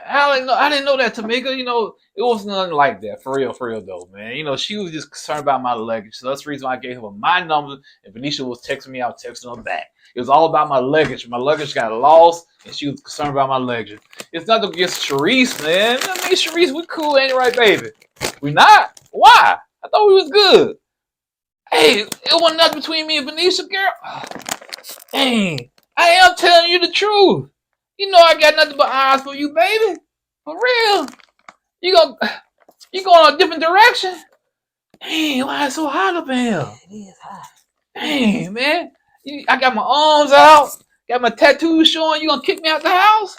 I didn't know that, Tamica. It wasn't nothing like that. For real though, man. She was just concerned about my luggage. So that's the reason why I gave her my number. And Verneashia was texting me, I was texting her back. It was all about my luggage. My luggage got lost, and she was concerned about my luggage. It's nothing against Shareese, man. Shareese, we cool, ain't it right, baby? We not? Why? I thought we was good. Hey, it wasn't nothing between me and Verneashia, girl. Dang, I am telling you the truth. I got nothing but eyes for you, baby. For real. You go, you going a different direction? Dang, why it's so hot up in here? It is hot. Dang, man. I got my arms out, got my tattoos showing. You gonna kick me out the house?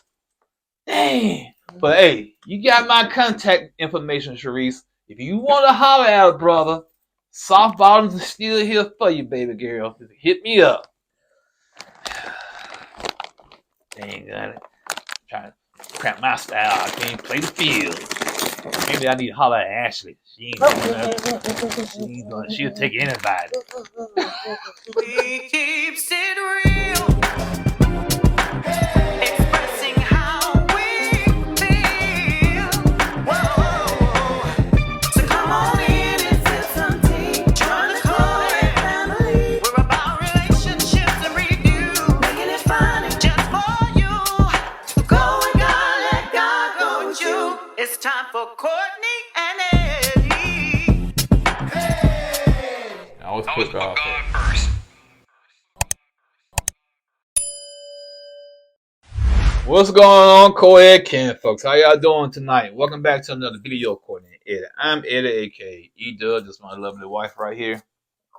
Dang. But hey, you got my contact information, Shareese. If you want to holler at a brother, soft bottoms are still here for you, baby girl. Hit me up. Dang, got it. Trying to crap my style. I can't play the field. Maybe I need to holler at Ashlee. She'll take anybody. We keep it real. Expressing how we feel. Whoa. So come on in and sip some tea. Join the Kourtney family. We're about relationships and review. Making it fun just for you. Go with God, let God go with you. It's time for Kourtney and Eddie. I always put God first. What's going on, co-ed Ken, folks? How y'all doing tonight? Welcome back to another video, Kourtney Eddie. I'm Eddie, aka E-Dub. This is my lovely wife right here.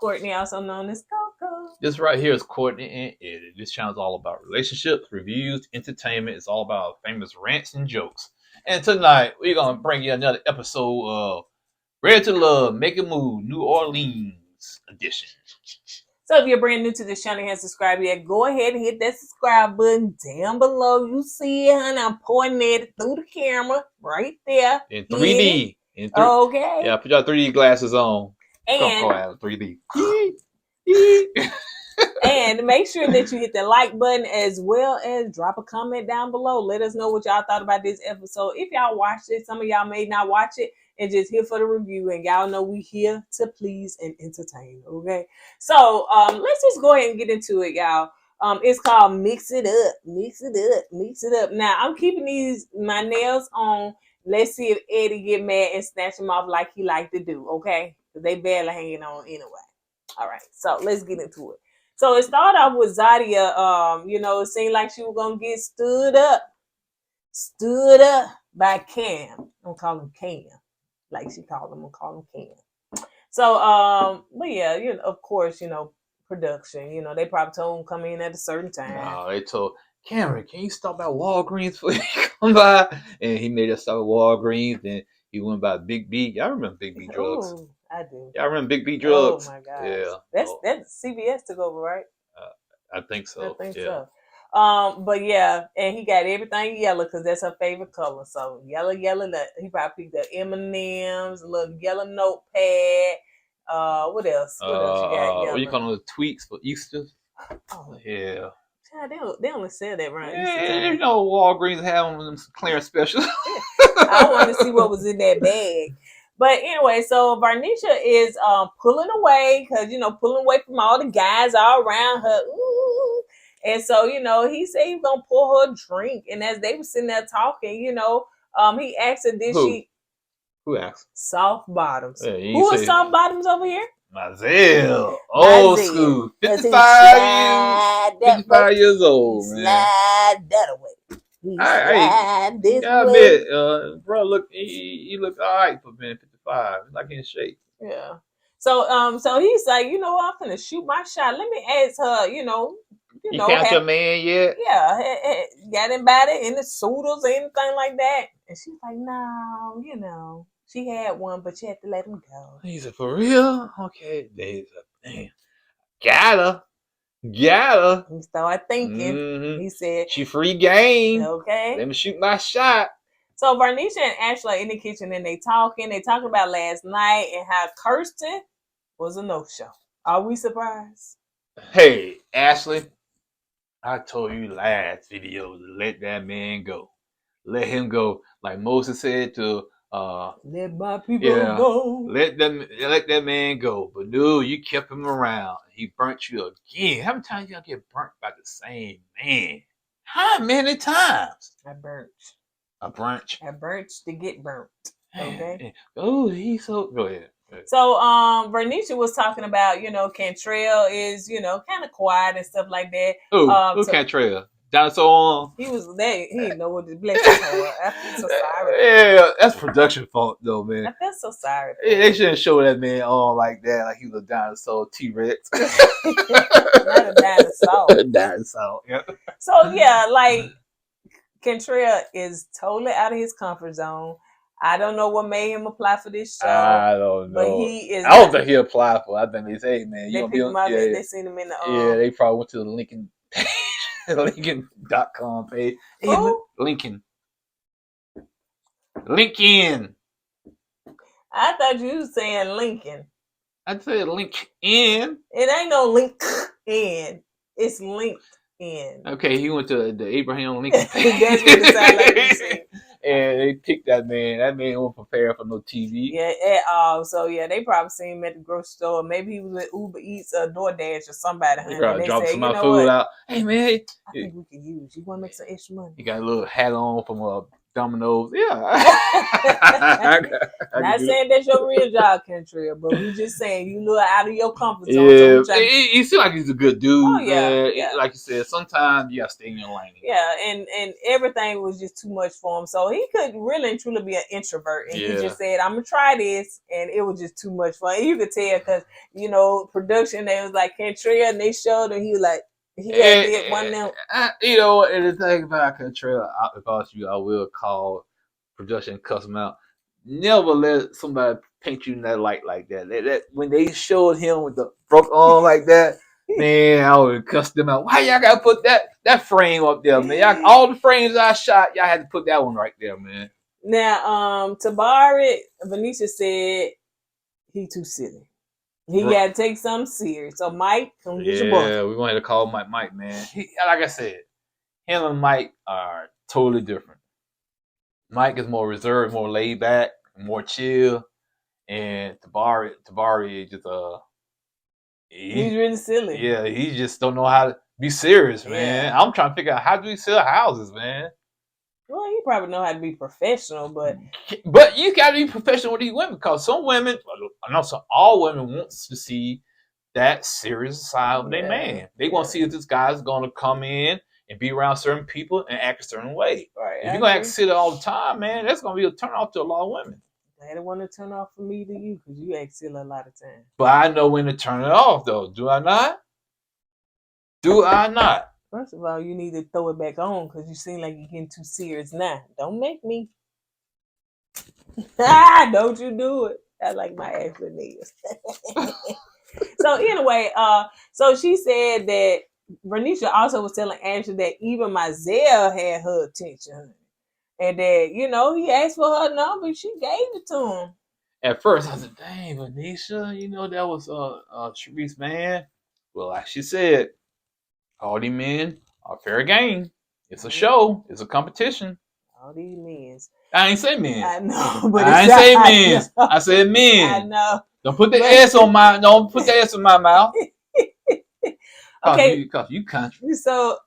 Kourtney, also known as Coco. This right here is Kourtney and Eddie. This channel is all about relationships, reviews, entertainment. It's all about famous rants and jokes. And tonight, we're going to bring you another episode of Ready to Love, Make a Move, New Orleans edition. So if you're brand new to this channel and haven't subscribed yet, go ahead and hit that subscribe button down below. You see it, honey. I'm pointing at it through the camera right there. In 3D. Okay. Yeah, put your 3D glasses on. And 3D. And make sure that you hit the like button as well as drop a comment down below. Let us know what y'all thought about this episode. If y'all watched it, some of y'all may not watch it and just here for the review. And y'all know we here to please and entertain. Okay. So let's just go ahead and get into it, y'all. It's called Mix It Up. Mix it up. Mix it up. Now I'm keeping my nails on. Let's see if Eddie get mad and snatch them off like he like to do. Okay. Because they barely hanging on anyway. All right. So let's get into it. So it started off with Zadia. It seemed like she was gonna get stood up by Cam. I'm calling him Cam, like she called him. I'm calling him Cam. So, but yeah, of course, production. They probably told him come in at a certain time. No, they told Cameron, can you stop at Walgreens before you come by? And he made us stop at Walgreens. Then he went by Big B. Y'all remember Big B drugs? Ooh, I do. Y'all remember Big B drugs? Oh my god. Yeah. That's CVS took over, right? I think so. I think so. But yeah, and he got everything yellow because that's her favorite color. So yellow. He probably picked up M&Ms, a little yellow notepad. What else? What else you got? What you call them, tweaks for Easter? Oh yeah. God, they only sell that right. Yeah, Walgreens have them clearance specials. I wanted to see what was in that bag. But anyway, so Verneashia is pulling away because pulling away from all the guys all around her. Ooh. And so he said he was gonna pour her a drink, and as they were sitting there talking, he asked her, "Did she?" Who asked? Soft bottoms. Yeah, who are soft bottoms over here? Myself, old school, 55 years old, man. Slide that away. Bro, look, he look all right for being 55. Like in shape. Yeah. So he's like, I'm gonna shoot my shot. Let me ask her, you count your man yet? Yeah, got anybody in the suitors or anything like that? And she's like, no, she had one, but she had to let him go. He said, for real? Okay. He's like, damn. Got her. He started thinking. Mm-hmm. He said, she free game. Okay. Let me shoot my shot. So Verneashia and Ashlee are in the kitchen and they talking about last night and how Kirsten was a no-show. Are we surprised? Hey, Ashlee, I told you last video to let that man go. let him go. Like Moses said to Let my people yeah, go. let that man go. But no, you kept him around. He burnt you again. How many times you gonna get burnt by the same man? How many times? I burnt. A brunch. I burnt to get burnt. Okay. Oh, he's so. Go ahead. So Verneashia was talking about, Cantrell is, kind of quiet and stuff like that. Who Cantrell? Dinosaur. He was there. He didn't know what to bless his heart. I feel so sorry. Yeah, that's production fault though, man. I feel so sorry. Yeah, they shouldn't show that man on like that, like he was a dinosaur, T-Rex. Not a dinosaur. Dinosaur. Yeah. So yeah, like Cantrell is totally out of his comfort zone. I don't know what made him apply for this show. I don't know. But he is. I don't think he applied for it. I think they say, hey, man, you They gonna picked be him on. up. Yeah, They seen him in the. yeah, they probably went to the Lincoln page, Lincoln.com page. Hey, Who? Lincoln. I thought you was saying Lincoln. I said LinkedIn. It ain't no link in. It's linked in. Okay, he went to the Abraham Lincoln page. That's what it sounded like you said. And they picked that man. That man wasn't prepared for no TV. Yeah, at all. So yeah, they probably seen him at the grocery store. Maybe he was with Uber Eats or DoorDash or somebody. They Honey. probably And they dropped said, some of you my know food what? out. Hey man, I think we can use. You want to make some extra money? he got a little hat on from Domino's. Yeah. Not saying that's your real job, Cantrell, but we just saying you look out of your comfort zone. Yeah, So he seems like he's a good dude. Oh, yeah, man. yeah. Like you said, sometimes you gotta stay in your lane. yeah, and everything was just too much for him. So he could really and truly be an introvert. And he Yeah. just said, I'm going to try this. And it was just too much fun. And you could tell because, production, they was like, Cantrell, and they showed him. He was like, he had did one of them. And the thing about Cantrell, if I was you, I will call production and cuss him out. Never let somebody paint you in that light like that. That when they showed him with the broke arm like that, man, I would cuss them out. Why y'all gotta put that frame up there, man? All the frames I shot, y'all had to put that one right there, man. Now, Tabari, Verneashia said he too silly. He got to take something serious. So Mike, come get your boy. Yeah, we're gonna have to call Mike, man. Like I said, him and Mike are totally different. Mike is more reserved, more laid back, more chill, and Tabari is just He's really silly. Yeah, he just don't know how to be serious, man. Yeah. I'm trying to figure out how do we sell houses, man. Well, he probably know how to be professional, but you got to be professional with these women because some women, I know all women wants to see that serious side of their man. They want to see if this guy's going to come in and be around certain people and act a certain way. Right, if you're going to act silly all the time, man, that's going to be a turn off to a lot of women. they don't want to turn off for me to you because you act silly a lot of times. But I know when to turn it off, though. Do I not? Do I not? First of all, you need to throw it back on because you seem like you're getting too serious now. Don't make me. Don't you do it. I like my Ashlee nails. So anyway, so she said that Verneashia also was telling Ashlee that even Myzel had her attention. And that, he asked for her number, she gave it to him. At first, I said, dang, Verneashia, that was Shareese, man. Well, like she said, all these men are fair game. It's a show. It's a competition. All these men. I ain't say men. I know, but I ain't say men. I said men. I know. Don't put the S on my. Don't put the S in my mouth. Okay. Because you country. So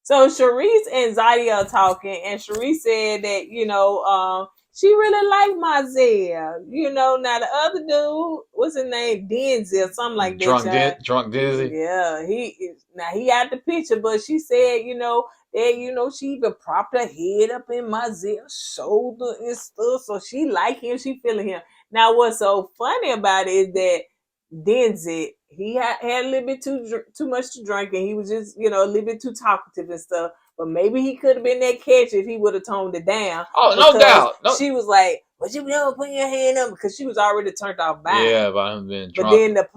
Shareese and Zadia are talking, and Shareese said that she really liked Myzel. Now the other dude, what's his name, Denzel, something like that. Drunk Dizzy. Yeah, he out the picture, but she said that she even propped her head up in Myzel's shoulder and stuff, so she like him, she feeling him. Now what's so funny about it is that Denzel, he had a little bit too much to drink, and he was just a little bit too talkative and stuff. But maybe he could have been that catch if he would have toned it down. Oh, no doubt. No. She was like, "But you never put your hand up," because she was already turned off by him. Yeah, by him being drunk. But then the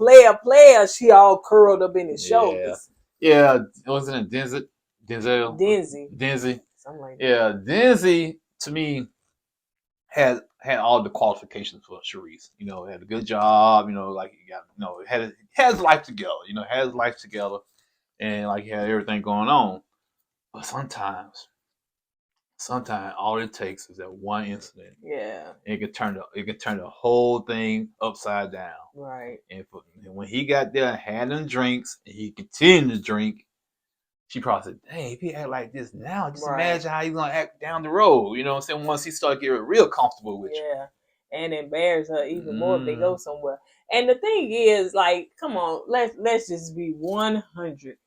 player, she all curled up in his shoulders. Yeah, wasn't it Denzel? Denzi. Something like that. Yeah, Denzi to me had all the qualifications for Shareese. Had a good job. Like he got had his life together. Had his life together, and like he had everything going on. But sometimes Sometimes all it takes is that one incident. Yeah. And it can turn the whole thing upside down. Right. And when he got there and had them drinks, and he continued to drink, she probably said, "Dang, if he act like this now, just imagine how he's gonna act down the road." You know what I'm saying? Once he started getting real comfortable with you. Yeah. And embarrass her even more if they go somewhere. And the thing is, like, come on, let's just be 100.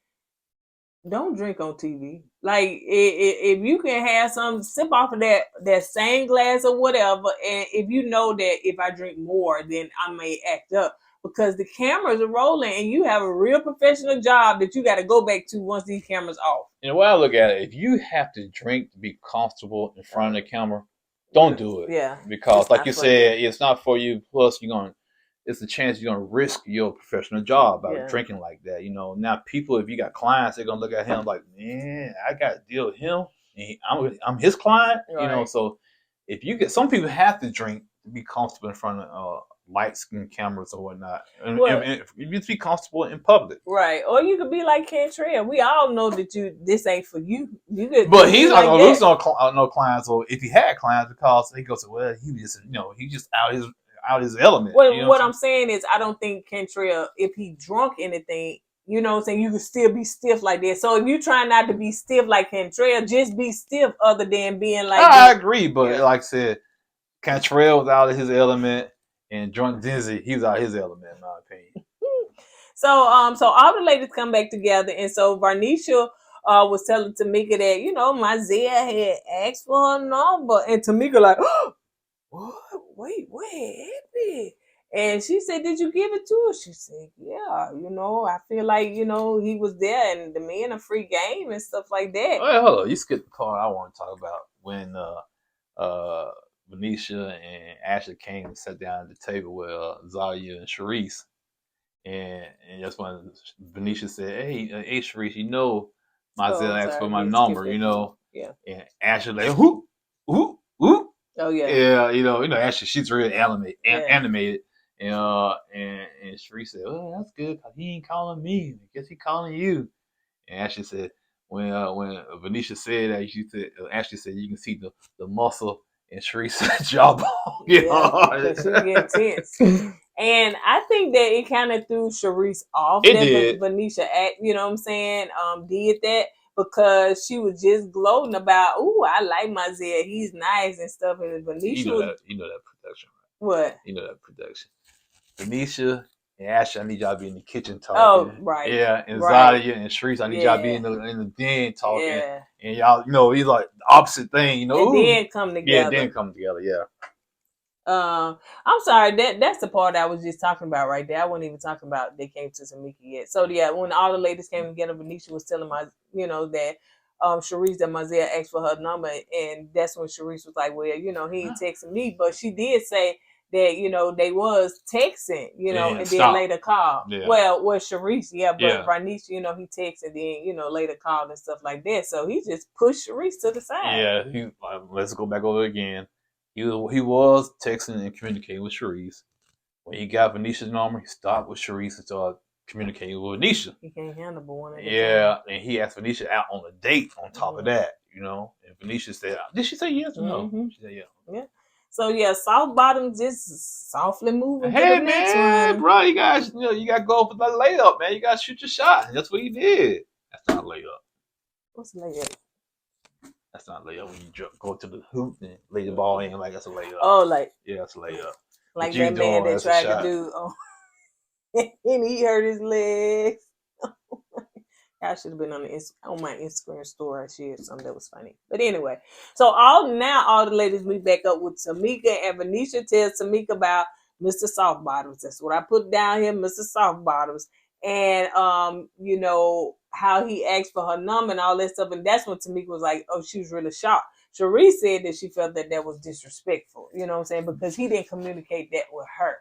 Don't drink on TV. Like, if you can have some, sip off of that same glass or whatever, and if you know that if I drink more, then I may act up, because the cameras are rolling and you have a real professional job that you got to go back to once these cameras off. And the way I look at it, if you have to drink to be comfortable in front of the camera, don't do it. Yeah. Because, like you said, it's not for you. Plus, it's a chance you're gonna risk your professional job by drinking like that. You know, now people, if you got clients, they're gonna look at him like, man, I got to deal with him, and I'm his client. Right. You know, so if you get, some people have to drink to be comfortable in front of light skin cameras or whatnot, and you just be comfortable in public. Right, or you could be like Cantrell. We all know that this ain't for you. You could, but he's not gonna lose no clients, or if he had clients, because he goes, well, he just, he just out his element. Well, what I'm saying is, I don't think Cantrell, if he drunk anything, you know what I'm saying, you could still be stiff like that. So if you try not to be stiff like Cantrell, just be stiff other than being like I agree, but like I said, Cantrell was out of his element, and Drunk Dizzy, he was out of his element, in my opinion. So all the ladies come back together, and so Verneashia was telling Tamica that, my Zadia had asked for her number, and Tamica like, oh, what? Wait, what happened? And she said, did you give it to her? She said, yeah, I feel like, he was there, and the men are free game and stuff like that. Wait, hold on. You skipped the part I want to talk about when Verneashia and Ashlee came and sat down at the table with Zadia and Shareese. And that's when Verneashia said, hey, Shareese, my Zadia asked for my number, Yeah. And Ashlee like, whoop, whoop, whoop. Oh yeah. Yeah, Ashlee, she's really animated. And Shareese said, "Oh, that's good, because he ain't calling me. I guess he calling you." And Ashlee said, when Verneashia said that, Ashlee said, you can see the muscle in Shareese's jawbone. Because she get tense. And I think that it kind of threw Shareese off. It did. Verneashia did that, because she was just gloating about, ooh, I like my Zadia, he's nice and stuff. And Verneashia, you know that production, right? What? You know that production. Verneashia and Ashlee, I need y'all to be in the kitchen talking. Oh, right. Yeah, and right. Zadia and Shareese, I need y'all to be in the den talking. Yeah. And y'all, he's like the opposite thing, And then come together. Yeah, then come together, yeah. I'm sorry, that's the part I was just talking about right there. I wasn't even talking about they came to Tamica yet. So yeah, when all the ladies came together, Verneashia was telling that Shareese, that my Zadia asked for her number, and that's when Shareese was like, well, he ain't texting me, but she did say that, they was texting, and then later called. Yeah. Well, Shareese, but Verneashia, he texted, then, later called and stuff like that. So he just pushed Shareese to the side. Yeah, let's go back over again. He was texting and communicating with Shareese. When he got Verneashia's number, he stopped with Shareese and started communicating with Verneashia. He can't handle but one at a time. And he asked Verneashia out on a date on top of that, And Verneashia said, did she say yes or no? She said yeah. Yeah. So yeah, soft bottoms just softly moving. Hey to the man, next one. bro, you guys, you got to go for the layup, man. You got to shoot your shot. And that's what he did. That's not a layup. What's a layup? That's not a layup when you go to the hoop and lay the ball in like that's a layup. Oh, like that's a layup. Like that man that tried to do, and he hurt his legs. I should have been on my Instagram story. I shared something that was funny. But anyway, so all the ladies meet back up with Tamica, and Verneashia tells Tamica about Mr. Soft Bottoms. That's what I put down here, Mr. Soft Bottoms. And how he asked for her number and all that stuff. And that's when Tamica was like, oh, she was really shocked. Shareese said that she felt that was disrespectful, you know what I'm saying? Because he didn't communicate that with her.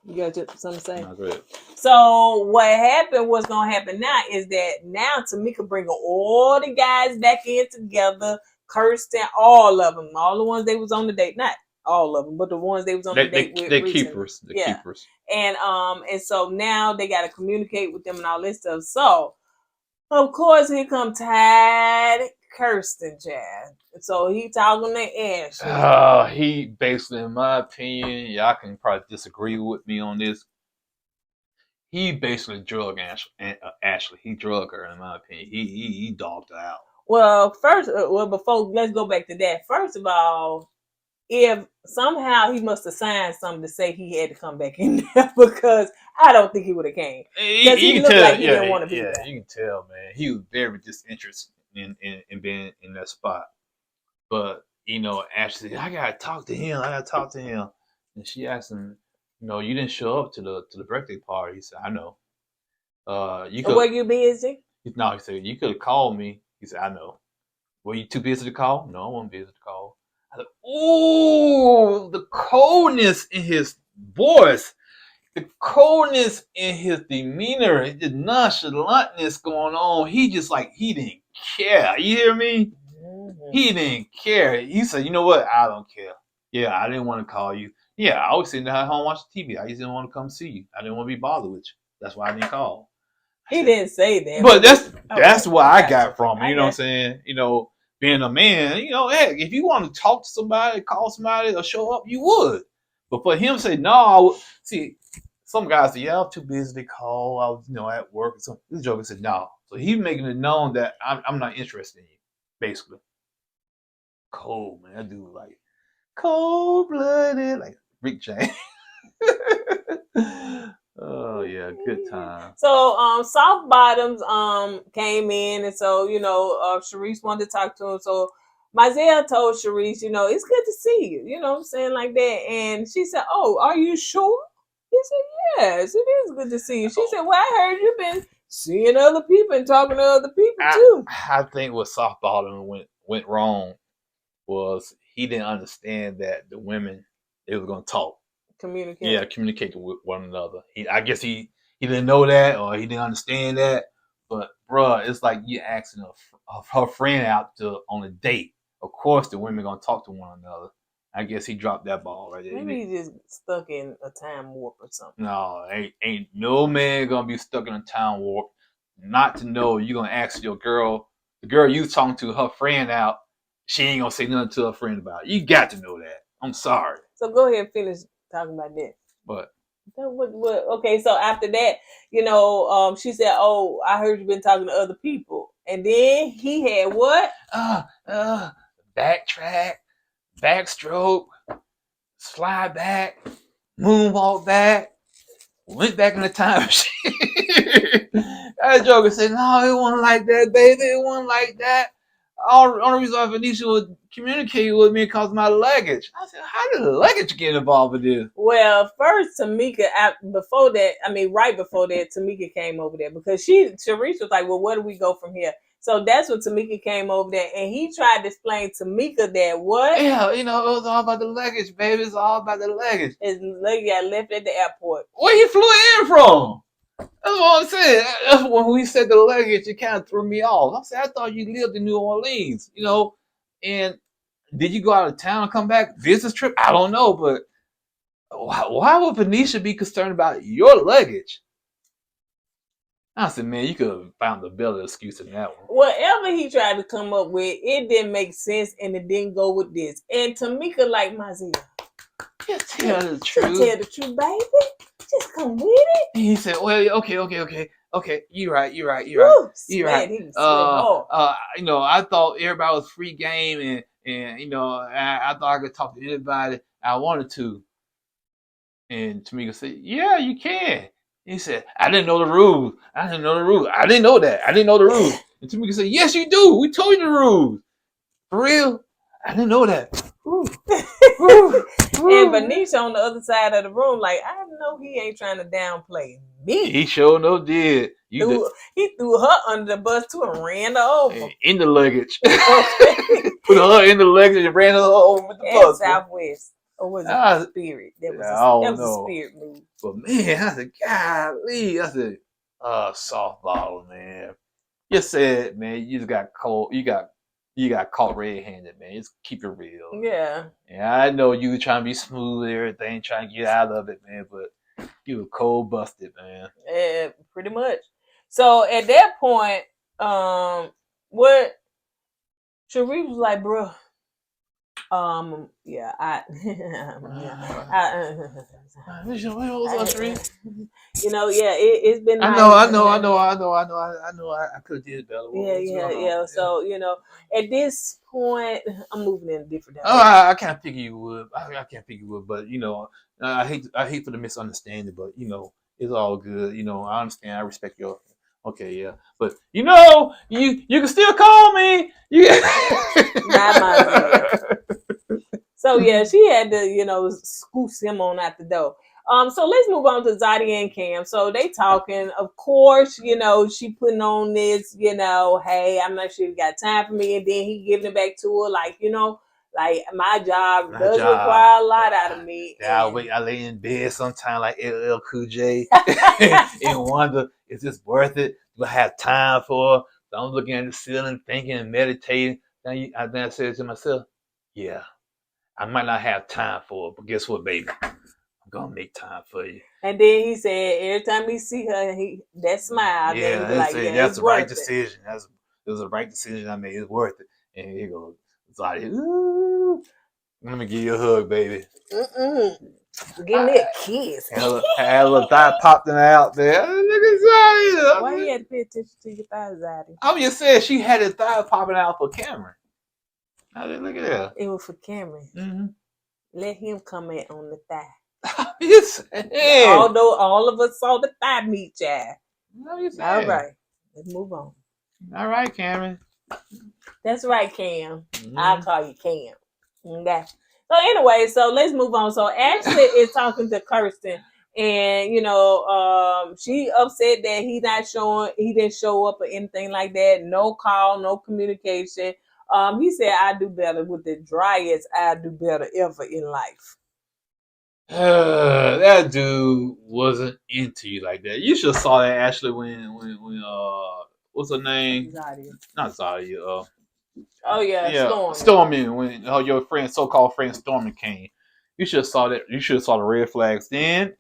You got something to say? No, go ahead. So what's going to happen now is that now Tamica bringing all the guys back in together, Kirsten, all of them, all the ones they was on the date, not all of them, but the ones they was on the date with. They're keepers. They're keepers. And so now they got to communicate with them and all this stuff. So, of course, here come Tad Kirsten, child. So he talking to Ashlee. He basically, in my opinion, y'all can probably disagree with me on this. He basically drugged Ashlee. He drugged her, in my opinion. He dogged her out. Well, before let's go back to that. First of all, if somehow he must have signed something to say he had to come back in there, because I don't think he would have came. Because he looked like he didn't want to be there. You can tell, man. He was very disinterested in being in that spot. But, Ashlee, I gotta talk to him. And she asked him, you didn't show up to the birthday party. He said, I know. Were you busy? No, he said, you could have called me. He said, I know. Were you too busy to call? No, I wasn't busy to call. I said, ooh, the coldness in his voice, the coldness in his demeanor, the nonchalantness going on. He just he didn't care. You hear me? Mm-hmm. He didn't care. He said, you know what? I don't care. Yeah, I didn't want to call you. Yeah, I was sitting at home watching TV. I just didn't want to come see you. I didn't want to be bothered with you. That's why I didn't call. He didn't say that. But that's what I got from it. You know what I'm saying? Being a man, heck, if you want to talk to somebody, call somebody, or show up, you would. But for him to say, no, see, some guys say, yeah, I'm too busy to call. I was, at work. So this joker said, no. So he's making it known that I'm not interested in you, basically. Cold, man. That dude like cold-blooded, like Rick James. Oh yeah, good time. So Soft Bottoms came in, and so Shareese wanted to talk to him. So Zadia told Shareese, it's good to see you. You know what I'm saying, like that. And she said, "Oh, are you sure?" He said, "Yes, it is good to see you." She said, "Well, I heard you've been seeing other people and talking to other people too." I think what Soft Bottom went wrong was he didn't understand that the women, they were going to talk. Communicate with one another. I guess he didn't know that, or he didn't understand that. But bruh, it's like you asking her friend out on a date. Of course, the women gonna talk to one another. I guess he dropped that ball right there. Maybe he just stuck in a time warp or something. No, ain't no man gonna be stuck in a time warp. Not to know you're gonna ask your girl, the girl you talking to, her friend out. She ain't gonna say nothing to her friend about it. You got to know that. I'm sorry. So go ahead and finish talking about that. But what? Okay, so after that, she said, "Oh, I heard you've been talking to other people," and then he had what? Backtrack, backstroke, slide back, moonwalk back, went back in the time machine. That joker said, "No, it wasn't like that, baby. It wasn't like that. Only reason why Verneashia would communicate with me because of my luggage." I said, how did the luggage get involved with this? Well, first, Tamica, right before that, Tamica came over there because Shareese was like, well, where do we go from here? So that's when Tamica came over there, and he tried to explain to Tamica that what? Yeah, it was all about the luggage, baby. It's all about the luggage. His luggage got left at the airport. Where he flew in from? That's what I'm saying. That's when we said the luggage, it kind of threw me off. I said, I thought you lived in New Orleans, and did you go out of town and come back? Business trip? I don't know, but why would Verneashia be concerned about your luggage? I said, man, you could have found a better excuse than that one. Whatever he tried to come up with, it didn't make sense, and it didn't go with this. And Tamica like Zadia. Just tell the truth. Tell the truth, baby. Just come with it. And he said, well, okay. You're right. You're right. I thought everybody was free game, and I thought I could talk to anybody I wanted to. And Tamica said, yeah, you can. He said, I didn't know the rules. I didn't know that. I didn't know the rules. And Tamica said, yes, you do. We told you the rules. For real? I didn't know that. And Verneashia on the other side of the room, like, I know he ain't trying to downplay me. He sure enough did. He threw her under the bus too and ran her over. In the luggage. Put her in the luggage and ran her over with the bus. Southwest. Or was it Spirit? That was a Spirit move. But man, I said, golly. I said, soft bottle, man. You said, man, you just got cold. You got caught red-handed, man. Just keep it real. Yeah. Yeah, I know you were trying to be smooth and everything, trying to get out of it, man, but you were cold busted, man. Yeah, pretty much. So at that point, what Shareese was like, bro, yeah, What's up, Shareese? you know, yeah, it's been I nice. know. I could have did better. Yeah. So, you know, at this point, I'm moving in a different Oh, direction. I can't figure you would. I can't figure you would, but you know, I hate for the misunderstanding, but you know, it's all good. You know, I understand. I respect your. Okay, yeah, but you know, you can still call me. You. Not my Zadia. So yeah, she had to, you know, scoot him on out the door. So let's move on to Zadia and Cam. So they talking. Of course, you know, she putting on this, you know, hey, I'm not sure you got time for me, and then he giving it back to her, like, you know, like my job does require a lot out of me. Yeah, I lay in bed sometime like LL Cool J and wonder, is this worth it? Do I have time for her? So I'm looking at the ceiling, thinking and meditating. Then I said to myself, yeah, I might not have time for her, but guess what, baby? I'm gonna make time for you. And then he said every time he see her, that smile. Yeah, then he be like, yeah, that's the right decision. It was the right decision I made. It's worth it. And he goes, Zadia, ooh, let me give you a hug, baby. Give me a kiss. Had a little thigh popping out there. Look at Zadia. Why you had to pay attention to your thighs, Zadia? I'm just saying she had a thigh popping out for Cameron. Look at that. It was for Cameron. Mm-hmm. Let him comment on the thigh. Yes. Although all of us saw the thigh meat, child. No, you All right, let's move on. All right, Cameron. That's right, Cam. Mm-hmm. I'll call you Cam. Okay. So anyway, so let's move on. So Ashlee is talking to Kirsten, and you know, she upset that he didn't show up or anything like that. No call, no communication. He said, "I do better with the driest. I do better ever in life." That dude wasn't into you like that. You should have saw that Ashlee when what's her name? Zadia. Not Zadia. Oh yeah, Stormy. When your so-called friend Stormy came, you should have saw that. You should have saw the red flags then.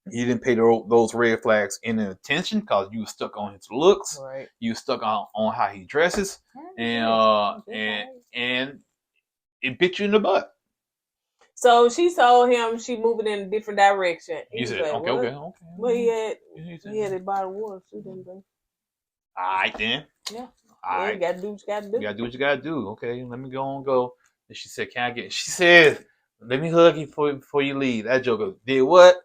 You didn't pay those red flags any attention because you were stuck on his looks. Right. You were stuck on how he dresses, and it bit you in the butt. So she told him she moving in a different direction. He said, like, okay. Well, he had a bottle of water. She didn't drink. All right then. Yeah. All right. You gotta do what you gotta do. You gotta do what you gotta do. Okay, let me go. And she said, she said, let me hug you before you leave. That joker did what?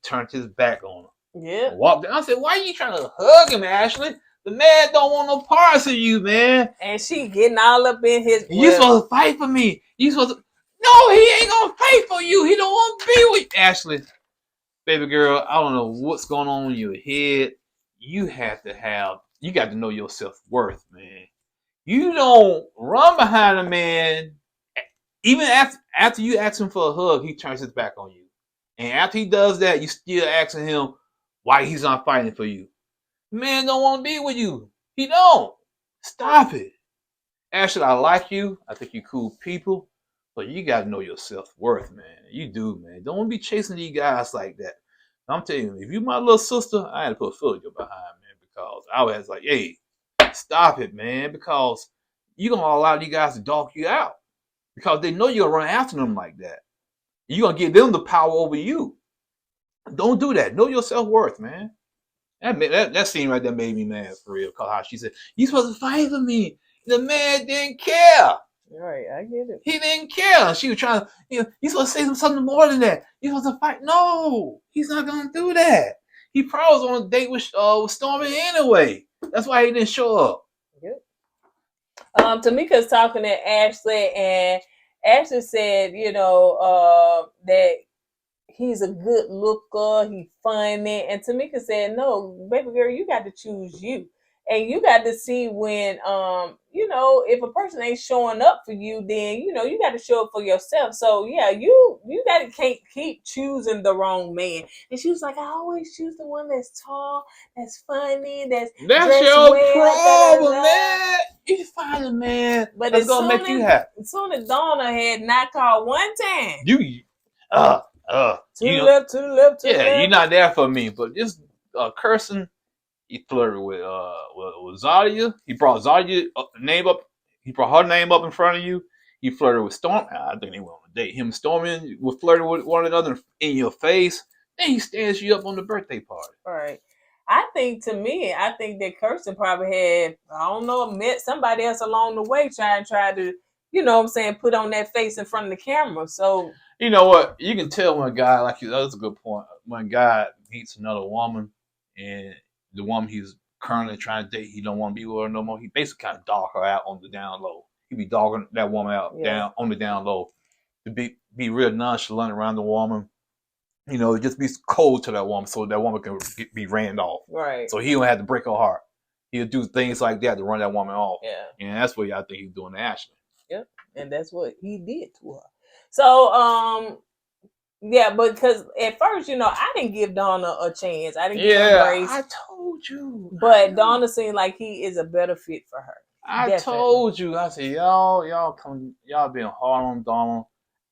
Turned his back on her. Yeah. Walked down. I said, why are you trying to hug him, Ashlee? The man don't want no parts of you, man. And she getting all up in his. You supposed to fight for me. You supposed to. No, he ain't gonna fight for you. He don't want to be with Ashlee. Baby girl, I don't know what's going on in your head. You got to know your self-worth, man. You don't run behind a man. Even after you ask him for a hug, he turns his back on you. And after he does that, you still asking him why he's not fighting for you. Man don't want to be with you. He don't. Stop it. Ashlee, I like you. I think you cool people. But you got to know your self-worth, man. You do, man. Don't be chasing these guys like that. I'm telling you, if you my little sister, I had to put a foot in your behind, man, because I was like, hey, stop it, man, because you're going to allow these guys to dog you out because they know you're going to run after them like that. You're going to give them the power over you. Don't do that. Know your self-worth, man. That scene right there made me mad for real, because how she said, you supposed to fight for me. The man didn't care. Right, I get it. He didn't care. She was trying to, you're supposed to say something more than that. You're supposed to fight. No, he's not going to do that. He probably was on a date with Stormy anyway. That's why he didn't show up. Yep. Tamica's talking to Ashlee, and Ashlee said, that he's a good looker, he's funny. And Tamica said, no, baby girl, you got to choose you. And you got to see when, if a person ain't showing up for you, then, you got to show up for yourself. So, yeah, you can't keep choosing the wrong man. And she was like, I always choose the one that's tall, that's funny, that's your problem, da-da-da. man. You find a man but that's going to make you happy. As soon as Donna had not called one time. To the left. Yeah, you're not there for me. But just cursing. He flirted with Zadia. He brought Zadia name up he brought her name up in front of you. He flirted with Storm. I think they went on a date. Him and Stormy were flirting with one another in your face. Then he stands you up on the birthday party. Right. I think that Kirsten probably had, I don't know, met somebody else along the way try to, you know what I'm saying, put on that face in front of the camera. So you know what? You can tell when a guy, like you, that's a good point. When a guy meets another woman and the woman he's currently trying to date, he don't want to be with her no more. He basically kind of dog her out on the down low. He be dogging that woman out down on the down low. To be real nonchalant around the woman. You know, just be cold to that woman so that woman can be ran off. Right. So he don't have to break her heart. He'll do things like that to run that woman off. Yeah. And that's what I think he's doing to Ashlee. Yep. And that's what he did to her. So, yeah, but because at first, you know, I didn't give Donna a chance. I didn't give her grace. I told you. But Donna seemed like he is a better fit for her. I told you. I said, y'all being hard on Donna.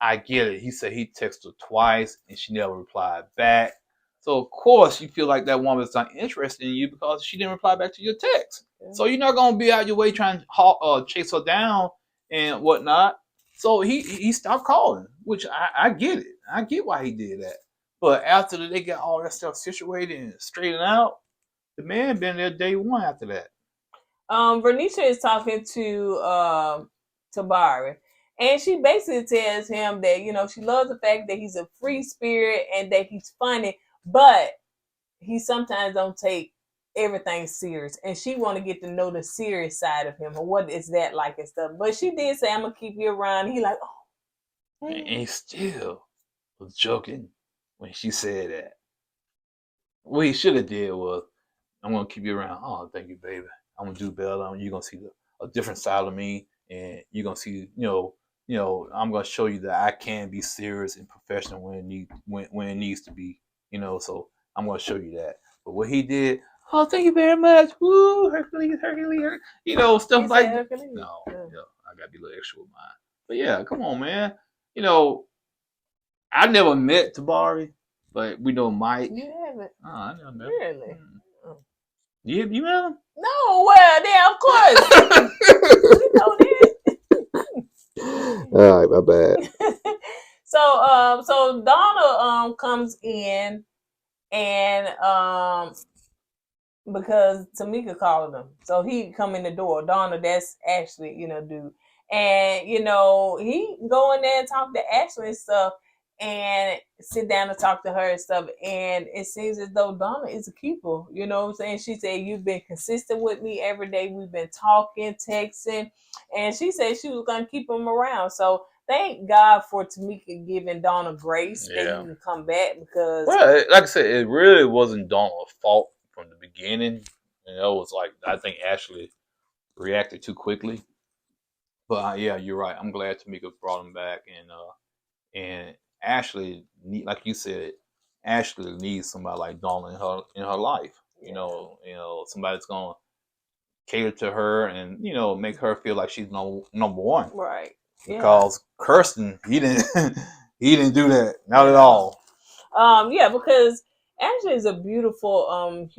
I get it. He said he texted her twice and she never replied back. So of course you feel like that woman's not interested in you because she didn't reply back to your text. Yeah. So you're not gonna be out your way trying to chase her down and whatnot. So he stopped calling, which I get it. I get why he did that. But after they got all that stuff situated and straightened out, the man been there day one after that. Verneashia is talking to Tabari. And she basically tells him that, you know, she loves the fact that he's a free spirit and that he's funny, but he sometimes don't take everything serious. And she want to get to know the serious side of him and what is that like and stuff. But she did say, I'm going to keep you around. He like, oh. And he still was joking when she said that. What he should have did was, I'm going to keep you around. Oh, thank you, baby. I'm going to do better. You're going to see a different side of me. And you're going to see, I'm going to show you that I can be serious and professional when it needs to be, so I'm going to show you that. But what he did, oh, thank you very much. Woo, Hercules, stuff like that. No, I got to be a little extra with mine. But yeah, come on, man. I never met Tabari, but we know Mike. You haven't? Oh, I never met him. Really? You met him? No, well, yeah, of course. You know that. All right, my bad. So Donna comes in and because Tamica called him, so he come in the door. Donna, that's Ashlee, dude, and he go in there and talk to Ashlee and stuff, and sit down and talk to her and stuff. And it seems as though Donna is a keeper. You know what I'm saying? She said, you've been consistent with me every day. We've been talking, texting. And she said she was going to keep him around. So thank God for Tamica giving Donna grace that he can come back because... Well, like I said, it really wasn't Donna's fault from the beginning. It was like, I think Ashlee reacted too quickly. But yeah, you're right. I'm glad Tamica brought him back. And Ashlee, like you said, Ashlee needs somebody like Donna in her life. Somebody that's gonna cater to her and make her feel like she's number one. Right. Because Kirsten, he didn't do that, not at all. Because Ashlee is a beautiful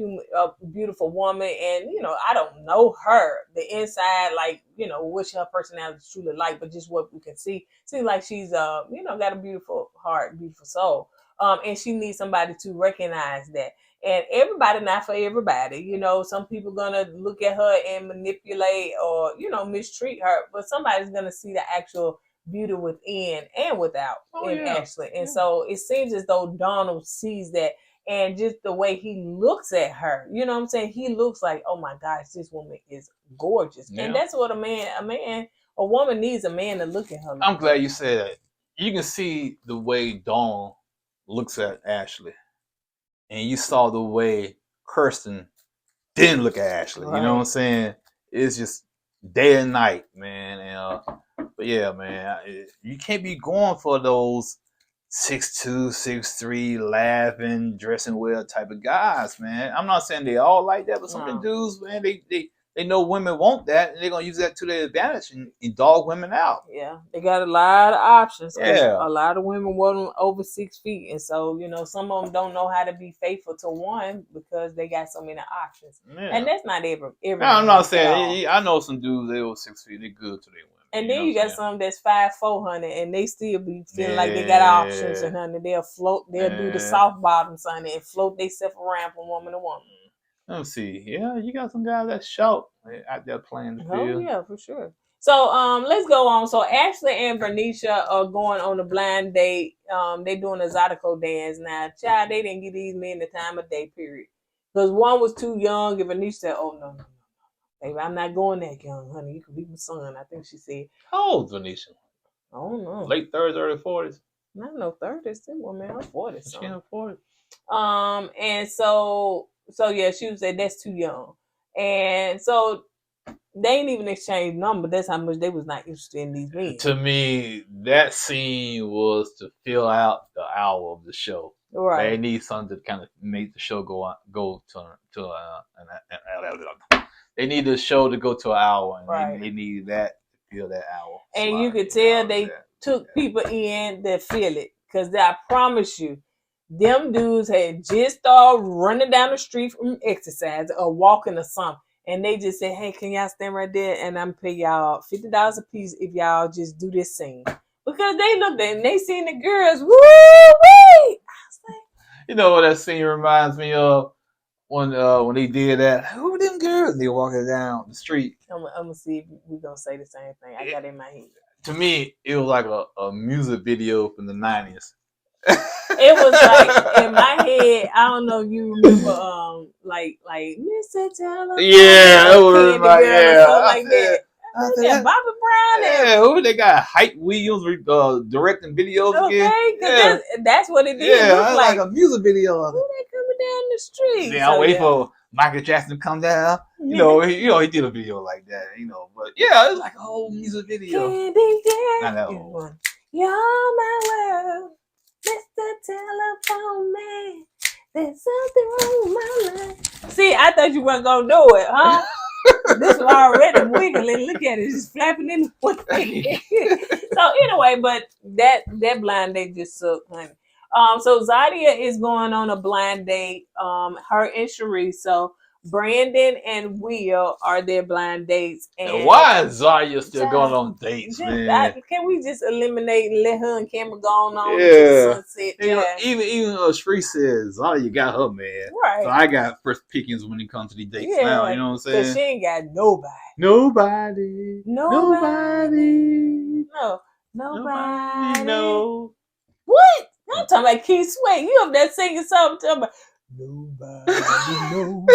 beautiful woman, and I don't know her the inside, like what her personality is truly like, but just what we can see, seems like she's got a beautiful heart, beautiful soul, and she needs somebody to recognize that. And everybody not for everybody, some people gonna look at her and manipulate or mistreat her, but somebody's gonna see the actual beauty within and without Ashlee, and so it seems as though Donald sees that. And just the way he looks at her, you know what I'm saying? He looks like, oh my gosh, this woman is gorgeous. Yeah. And that's what a woman needs a man to look at her. I'm glad you said that. You can see the way Dawn looks at Ashlee. And you saw the way Kirsten didn't look at Ashlee. Right. You know what I'm saying? It's just day and night, man. But yeah, man, you can't be going for those 6'2", 6'3", laughing, dressing well type of guys, man. I'm not saying they all like that, but some dudes, man, they they know women want that, and they're gonna use that to their advantage and dog women out. Yeah, they got a lot of options. 'Cause Yeah. a lot of women want over 6 feet, and so some of them don't know how to be faithful to one because they got so many options. Yeah. And that's not every. No, I'm not at all. saying. I know some dudes they were 6 feet. They good to their women. And you then know you what I'm got some that's 5'4", and they still be feeling like they got options, and honey, they'll float. They'll do the Yeah. soft bottoms, honey, and float themselves around from woman to woman. Let me see. Yeah, you got some guys that shout out there playing the Oh field. yeah, for sure. So let's go on. So Ashlee and Verneashia are going on a blind date. They doing a Zydeco dance now. Child, they didn't give these men the time of day, period. Because one was too young, and Verneashia said, "Oh no, baby, I'm not going that young, honey. You can be my son." I think she said. How old is Verneashia? I don't know. Late 30s, early 40s. Not no 30s, too. Well, man, I'm 40. She in her 40s. And so yeah, she was saying that's too young. And so they ain't even exchanged numbers. That's how much they was not interested in these men. To me, that scene was to fill out the hour of the show. Right. They need something to kind of make the show go to they need the show to go to an hour, and Right. they need that to fill that hour. And slot, you could tell they that. took people in that feel it. Because I promise you, them dudes had just started running down the street from exercise or walking or something. And they just said, "Hey, can y'all stand right there? And I'm pay y'all $50 a piece if y'all just do this scene." Because they looked at and they seen the girls, woo-wee! I was like, You know what that scene reminds me of? When they did that, who them girls? They walking down the street. I'm gonna see if we're gonna say the same thing. I got it in my head. To me, it was like a music video from the 90s. It was like in my head. I don't know if you remember, like Mr. Telephone. Yeah, it was Candy like, Girl or yeah, something like that. Yeah, Bobby Brown. Yeah, who they got? Hype Williams directing videos again. Okay, Yeah, that's what it did. yeah, Look like a music video of who it. they coming down the street? Then I wait for Michael Jackson to come down. You know, he did a video like that. But yeah, it was like a whole music video. Candy Girl. Not that old. You're my world, Mr. Telephone Man. There's something wrong with my life. See, I thought you weren't gonna do it, huh? This was already wiggling. Look at it, just flapping in the wind. So anyway, but that blind date just sucked, honey. So Zadia is going on a blind date. Her and Shareese. So Brandon and Will are their blind dates. And why is Zadia still going on dates, man? Can we just eliminate and let her and Cameron go on Yeah. into the sunset? Even Shareese says Zadia got her man. Right. So I got first pickings when it comes to these dates now. You know what I'm saying? Because she ain't got nobody. Nobody. Nobody. No. What? I'm talking about Keith Sweat. You up there singing something talking about nobody knows.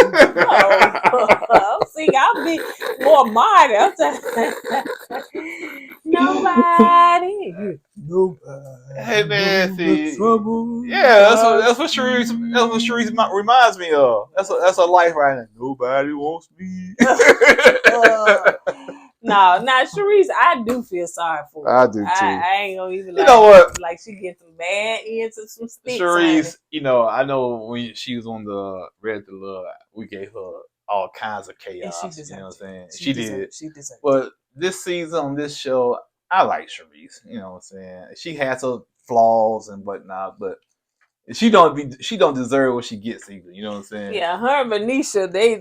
No. See, I'll be more Marty. I'm talking nobody. Hey man, see, trouble. yeah, that's what Shareese reminds me of. That's a life right now. Nobody wants me. No, Shareese, I do feel sorry for her. I do too. I ain't gonna even. You know what? Like she gets some bad ends and some sticks. Shareese, I know when she was on the Red to Love, we gave her all kinds of chaos. And she you know what I'm saying? She She deserved, did. She deserved. But this season on this show, I like Shareese. You know what I'm saying? She has her flaws and whatnot, but she don't deserve what she gets either. You know what I'm saying? Yeah, her and Verneashia, they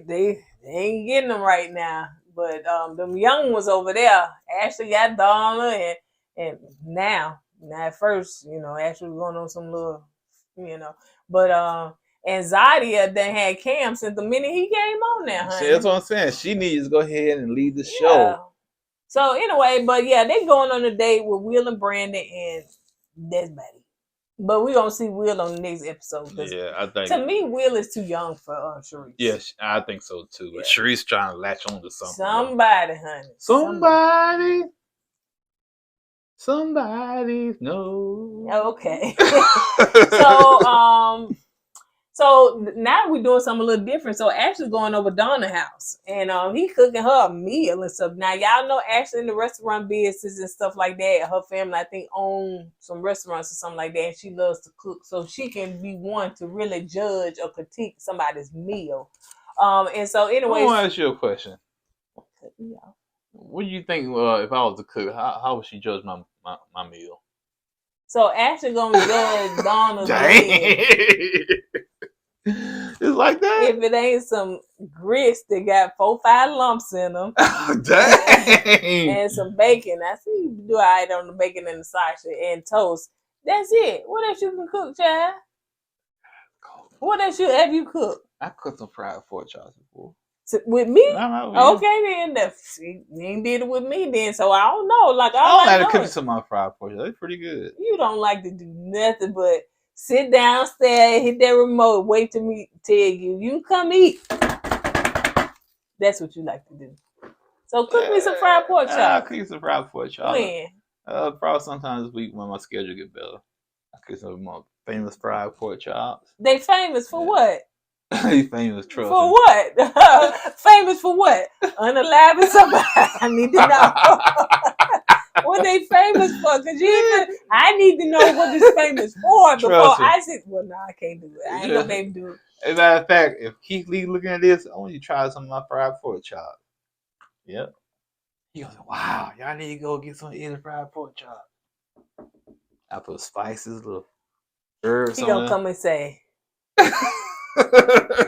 ain't getting them right now. But them young ones over there, Ashlee got Donna and now at first, Ashlee was going on some little, but and Zadia done had Cam since the minute he came on there, honey. That's what I'm saying. She needs to go ahead and lead the show. Yeah. So anyway, but yeah, they going on a date with Will and Brandon, and that's about it. But we're gonna see Will on the next episode. Yeah, I think. To me, Will is too young for Shareese. Yes, I think so too. But Shareese trying to latch on to something. Somebody, honey. Somebody knows. Okay. So now we're doing something a little different. So Ashley's going over Donna's house, and he cooking her a meal and stuff. Now y'all know Ashlee in the restaurant business and stuff like that. Her family, I think, own some restaurants or something like that, and she loves to cook, so she can be one to really judge or critique somebody's meal. And so, anyway, I want to ask you a question. cut me off. What do you think if I was to cook? How would she judge my meal? So Ashley gonna judge Donna's meal. It's like that. If it ain't some grits that got 4-5 lumps in them, Dang. and some bacon. I see you do all right on the bacon and the sausage and toast. That's it. What else you can cook, child? What else have you cooked? I cooked some fried pork chops before. With me? Yeah. Okay, then. You ain't did it with me then, so I don't know. Like, I don't like to cook some of my fried pork chops. They're pretty good. You don't like to do nothing but sit downstairs, hit that remote, wait till me tell you, you come eat. That's what you like to do. So cook me some fried pork chops. I'll cook you some fried pork chops. When? Probably sometime this week when my schedule get better. I cook some of my famous fried pork chops. They famous for what? They famous, trust For me. what? Famous for what? Unaliving somebody. I need to know. What they famous for? Cause I need to know what it's famous for before I say, well, no, I can't do it. I ain't gonna be able to do it. As a matter of fact, if Keith Lee looking at this, I want you to try some of my fried pork chops. Yep. He goes, wow, y'all need to go get some Eddie fried pork chops. I put spices, little herbs. He gonna come and say,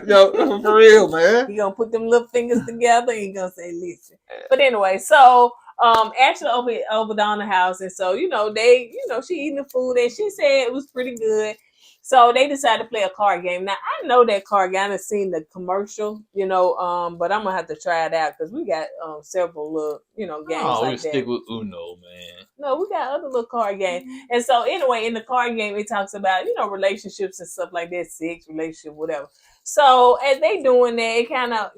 yo, for real, man. He gonna put them little fingers together and he gonna say, listen. But anyway, so Ashley over down the house, and so she eating the food and she said it was pretty good. So they decided to play a card game. Now I know that card game. I've seen the commercial, but I'm gonna have to try it out because we got several little, games like that. Stick with Uno, man. No, we got other little card games. And so anyway, in the card game, it talks about, relationships and stuff like that, sex, relationship, whatever. So as they doing that, it kind of,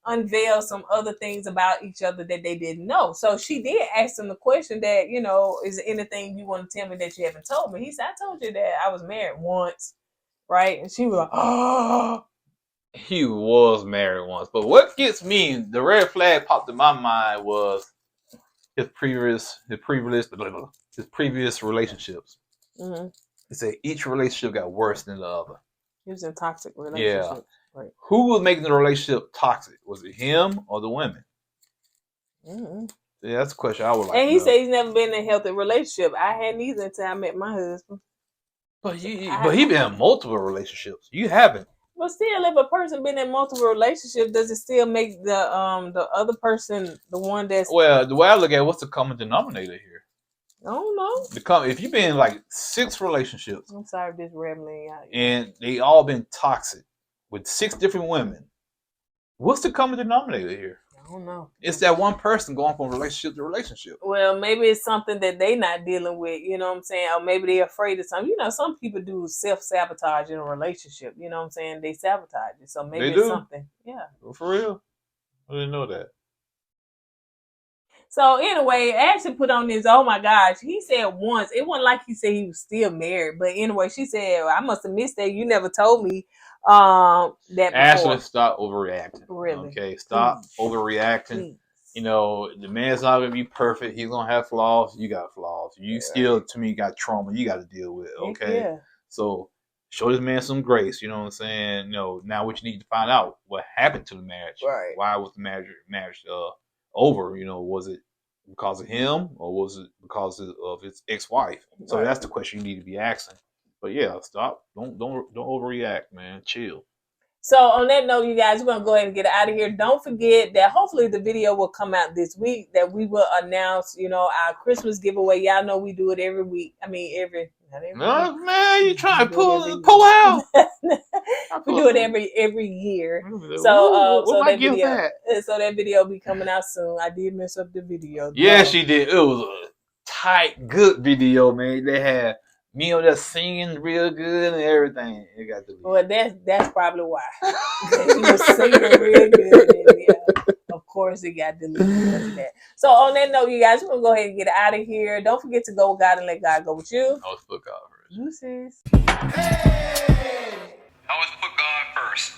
unveil some other things about each other that they didn't know. So she did ask them the question that, is there anything you want to tell me that you haven't told me? He said, I told you that I was married once, right? And she was like, oh. He was married once. But what gets me, the red flag popped in my mind was his previous relationships. Mm-hmm. He said each relationship got worse than the other. He was in toxic relationships. Yeah. Right. Who was making the relationship toxic? Was it him or the women? Mm-hmm. Yeah, that's a question I would like. And he said he's never been in a healthy relationship. I hadn't either until I met my husband. But he been in multiple relationships. You haven't. But still, if a person been in multiple relationships, does it still make the other person the one that's? Well, the way I look at it, what's the common denominator here? I don't know. If you've been in like 6 relationships, I'm sorry, this rambling out. And they all been toxic with 6 different women, what's the common denominator here? I don't know. It's that one person going from relationship to relationship. Well, maybe it's something that they not dealing with, you know what I'm saying? Or maybe they're afraid of something. Some people do self-sabotage in a relationship, you know what I'm saying? They sabotage it. So maybe it's something. Yeah. For real? I didn't know that. So anyway, Ashley put on this, oh my gosh, he said once. It wasn't like he said he was still married. But anyway, she said, I must have missed that. You never told me that before. Ashley, stop overreacting. Really? Okay, stop overreacting. Please. The man's not going to be perfect. He's going to have flaws. You got flaws. You still, to me, got trauma you got to deal with. Okay? Yeah. So show this man some grace. You know what I'm saying? Now what you need to find out, what happened to the marriage. Right. Why was the marriage over? Was it because of him or was it because of his ex-wife? So that's the question you need to be asking. But yeah, stop. Don't overreact, man. Chill. So on that note, you guys, we're gonna go ahead and get out of here. Don't forget that hopefully the video will come out this week, that we will announce, our Christmas giveaway. Y'all know we do it every week. I mean every no, man, you trying to pull out. We do it every year. So that video will be coming out soon. I did mess up the video. Yeah, she did. It was a tight, good video, man. They had me on there singing real good and everything. It got deleted. Well, that's probably why. She was singing real good. And of course, it got deleted. That. So on that note, you guys, we're going to go ahead and get out of here. Don't forget to go with God and let God go with you. Always put God first. Deuces. Hey! Always put God first.